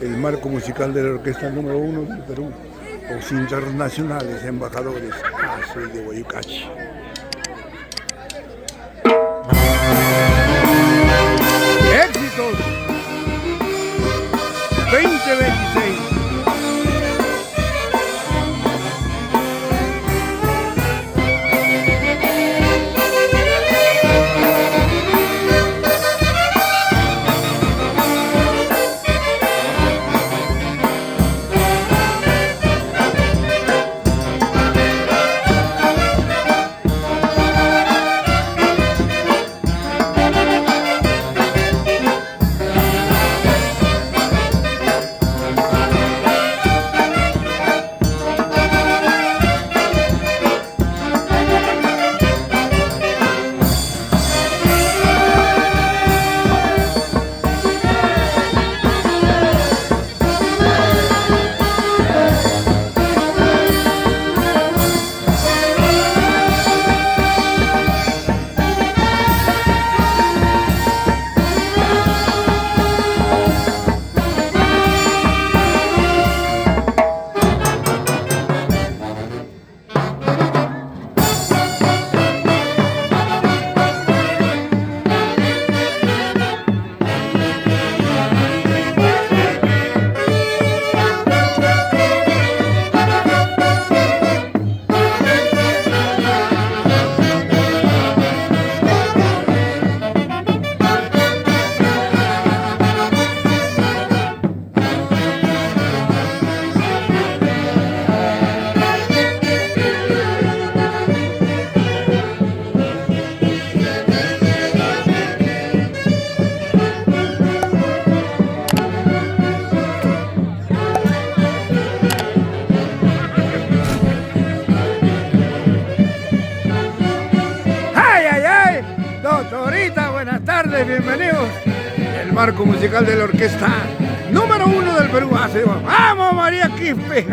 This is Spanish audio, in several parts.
el marco musical de la orquesta número 1 del Perú, los internacionales embajadores ACE de Guayucachi. ¡Éxitos! 2026. Doctorita, buenas tardes, bienvenidos. El marco musical de la orquesta número 1 del Perú. ¡Vamos, María Quispe!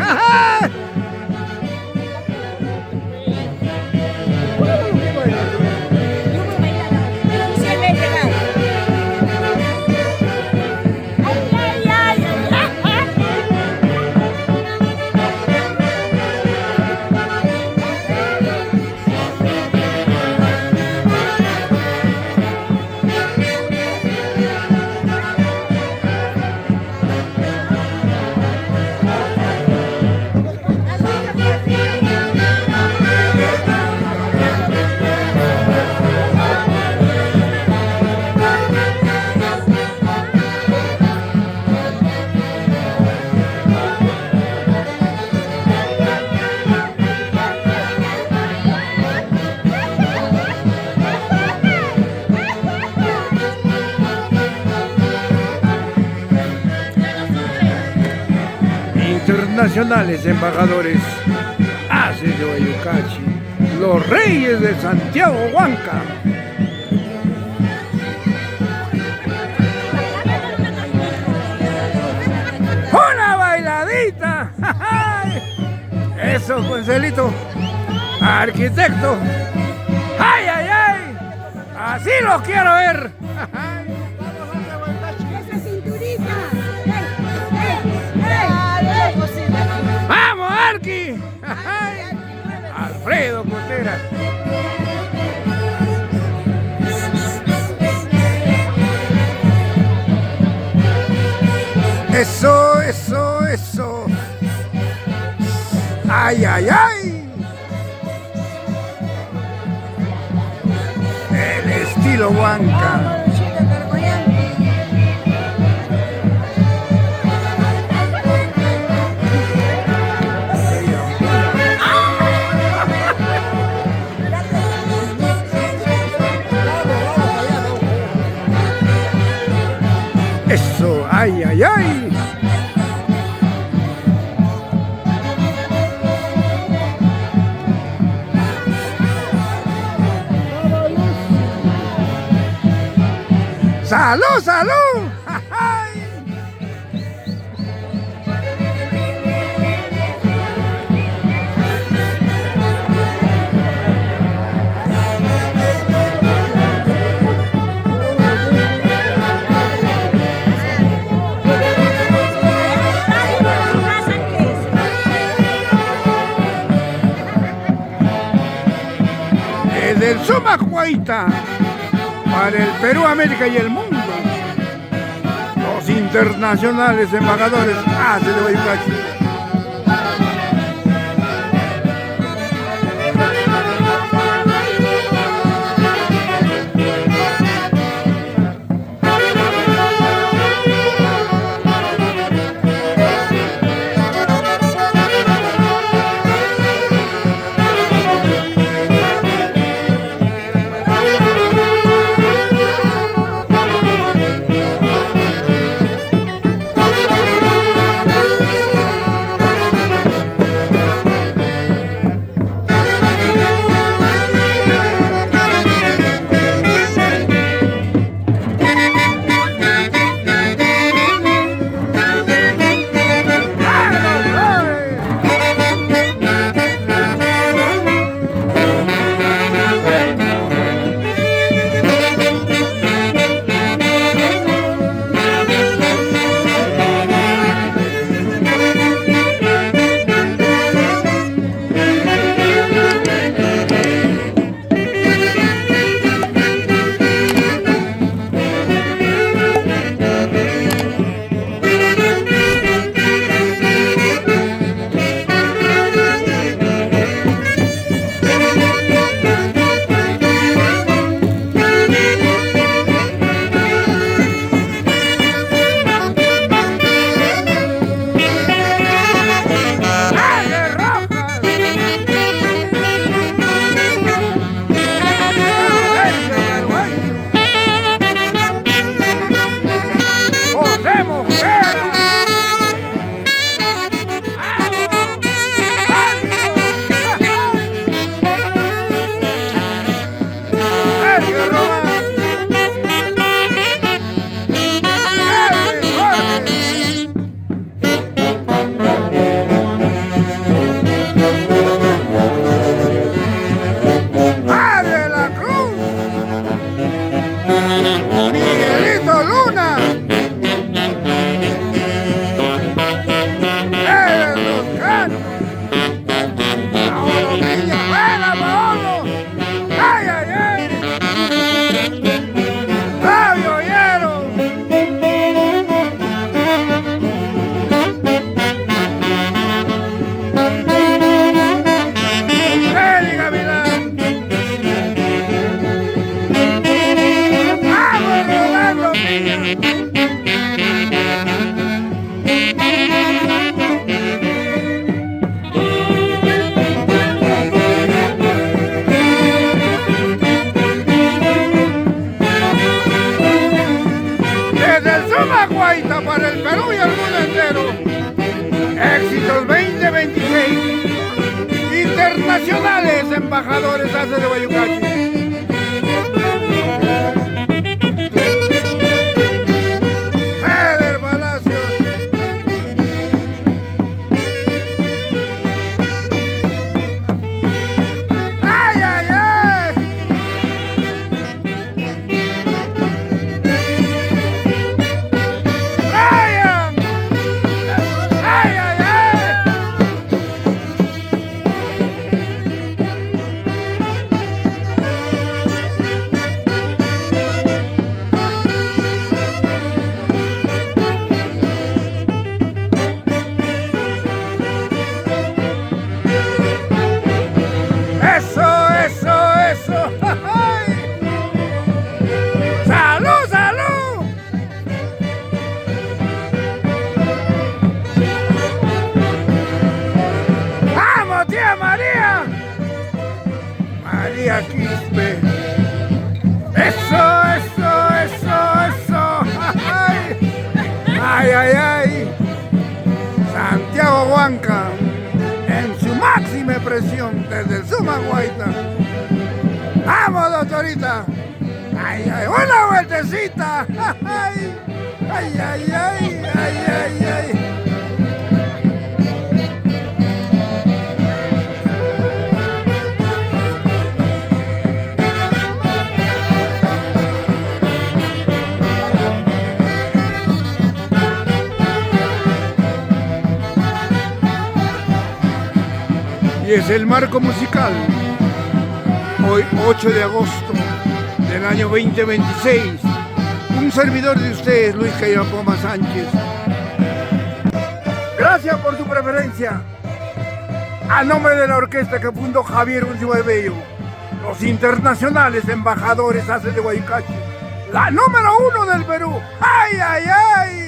Internacionales embajadores ACE de Guayucachi, los Reyes de Santiago Huanca. ¡Una bailadita! Eso, Concelito, arquitecto. ¡Ay, ay, ay! ¡Así lo quiero ver! ¡Vamos, Arqui! Alfredo Cotera. Eso, eso, eso. ¡Ay, ay, ay! El estilo Huanca. Eso, ay, ay, ay. ¡Salud, salud! Suma Guaita para el Perú, América y el mundo. Los internacionales embajadores hace de Bayucachi. Para el Perú y el mundo entero. Éxitos 2026. Internacionales embajadores hace de Bayucachi. Feder Palacios. ¡Ay, ay, ay! María Quispe. Eso, eso, eso, eso. Ay, ay, ay, ay. Santiago Huanca en su máxima expresión desde el Suma Guaita. Vamos, doctorita. Ay, ay, una vueltecita. Ay, ay, ay, ay, ay, ay, ay. Y es el marco musical Hoy, 8 de agosto del año 2026, un servidor de ustedes, Luis Cairapoma Sánchez. Gracias por su preferencia. A nombre de la orquesta que fundó Javier Último de Bello, los internacionales embajadores hace de Guaycachi, la número 1 del Perú. ¡Ay, ay, ay!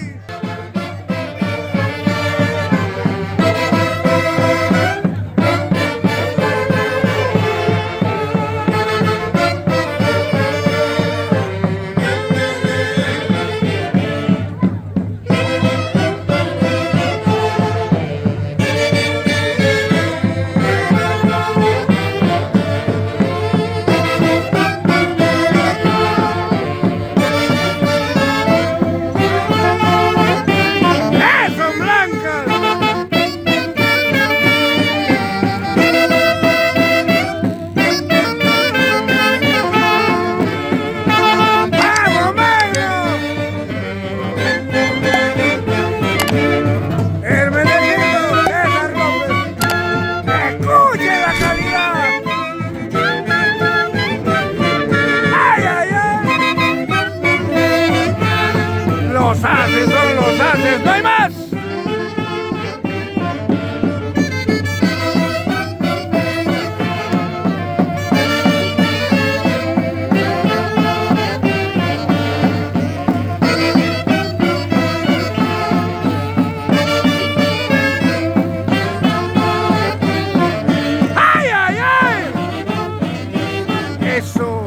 Los haces son los haces, no hay más. ¡Ay, ay, ay! Eso.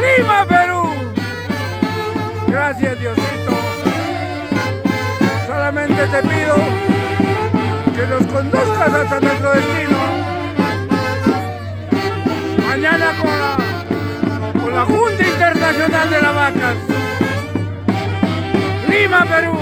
¡Viva Perú! Gracias, Diosito. Solamente te pido que nos conduzcas hasta nuestro destino. Mañana con la Junta Internacional de las Vacas. ¡Lima, Perú!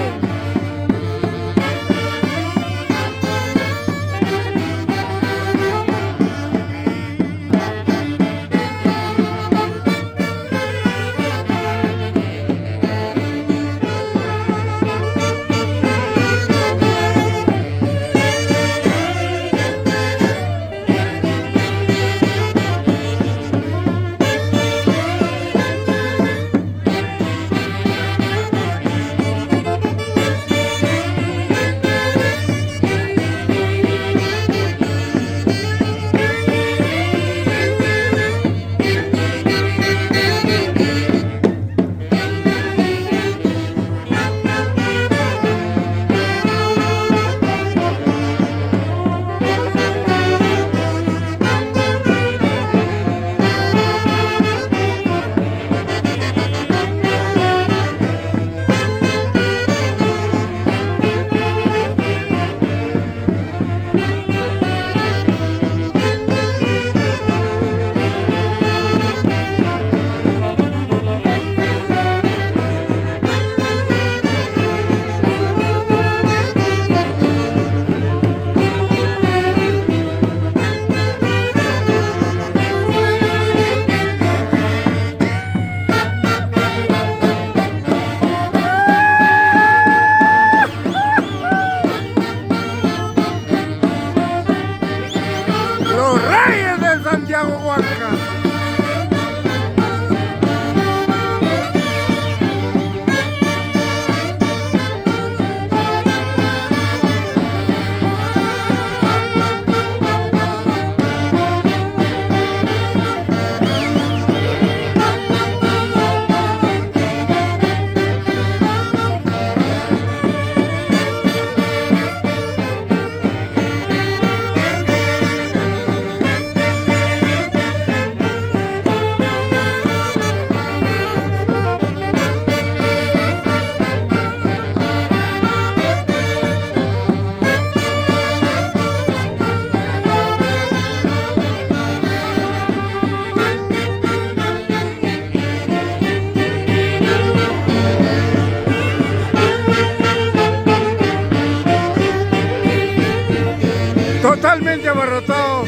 abarrotó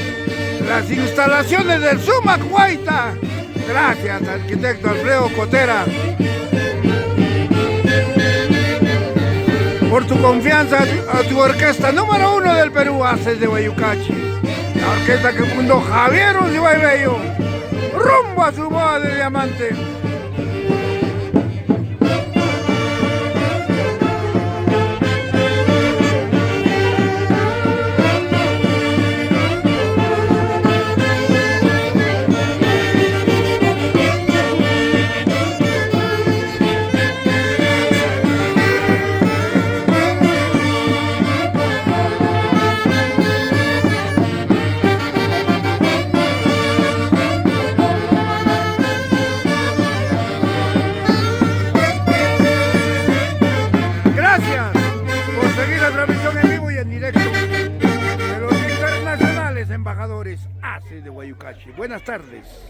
las instalaciones del Sumac Guaita. Gracias, arquitecto Alfredo Cotera, por tu confianza a tu orquesta número 1 del Perú, Haces de Guayucachi. La orquesta que fundó Javier Uncibay Bello, rumbo a su boda de diamante. Gracias por seguir la transmisión en vivo y en directo de los internacionales embajadores Haces de Guayucachi. Buenas tardes.